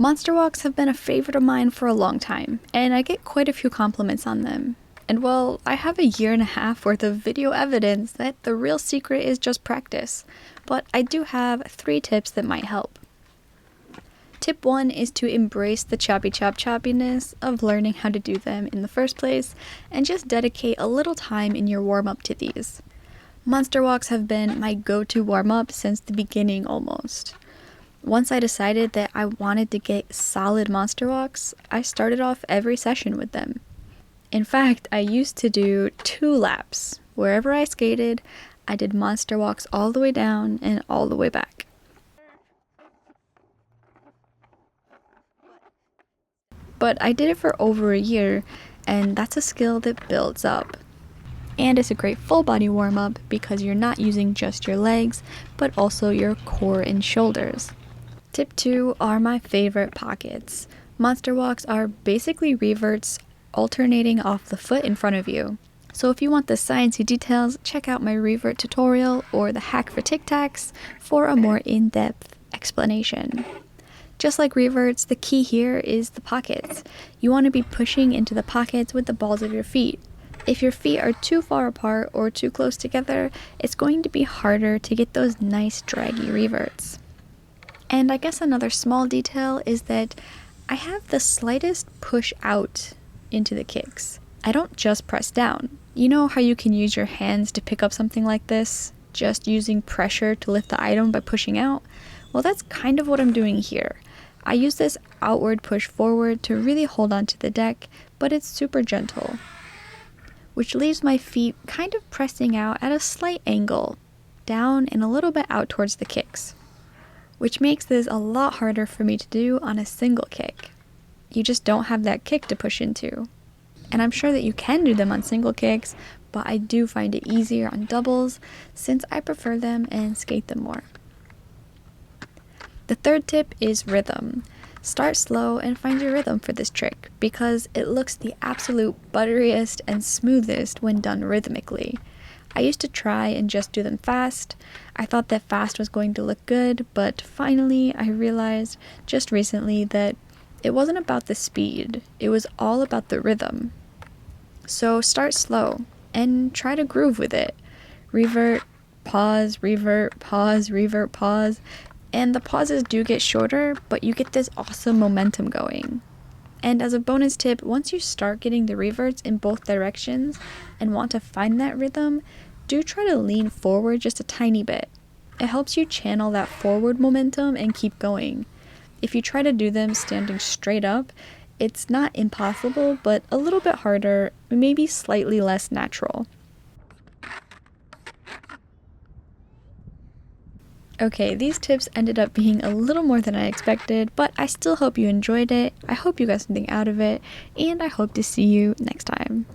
Monster walks have been a favorite of mine for a long time, and I get quite a few compliments on them. And well, I have a year and a half worth of video evidence that the real secret is just practice, but I do have 3 tips that might help. Tip 1 is to embrace the choppiness of learning how to do them in the first place, and just dedicate a little time in your warm-up to these. Monster walks have been my go-to warm-up since the beginning almost. Once I decided that I wanted to get solid monster walks, I started off every session with them. In fact, I used to do 2 laps. Wherever I skated, I did monster walks all the way down and all the way back. But I did it for over a year, and that's a skill that builds up. And it's a great full body warm-up because you're not using just your legs, but also your core and shoulders. Tip 2 are my favorite pockets. Monster walks are basically reverts alternating off the foot in front of you. So if you want the sciencey details, check out my revert tutorial or the hack for Tic Tacs for a more in-depth explanation. Just like reverts, the key here is the pockets. You want to be pushing into the pockets with the balls of your feet. If your feet are too far apart or too close together, it's going to be harder to get those nice draggy reverts. And I guess another small detail is that I have the slightest push out into the kicks. I don't just press down. You know how you can use your hands to pick up something like this, just using pressure to lift the item by pushing out? Well, that's kind of what I'm doing here. I use this outward push forward to really hold onto the deck, but it's super gentle, which leaves my feet kind of pressing out at a slight angle, down and a little bit out towards the kicks, which makes this a lot harder for me to do on a single kick. You just don't have that kick to push into. And I'm sure that you can do them on single kicks, but I do find it easier on doubles since I prefer them and skate them more. The third tip is rhythm. Start slow and find your rhythm for this trick because it looks the absolute butteriest and smoothest when done rhythmically. I used to try and just do them fast. I thought that fast was going to look good, but finally I realized just recently that it wasn't about the speed, it was all about the rhythm. So start slow and try to groove with it. Revert, pause, revert, pause, revert, pause. And the pauses do get shorter, but you get this awesome momentum going. And as a bonus tip, once you start getting the reverts in both directions and want to find that rhythm, do try to lean forward just a tiny bit. It helps you channel that forward momentum and keep going. If you try to do them standing straight up, it's not impossible, but a little bit harder, maybe slightly less natural. Okay, these tips ended up being a little more than I expected, but I still hope you enjoyed it. I hope you got something out of it, and I hope to see you next time.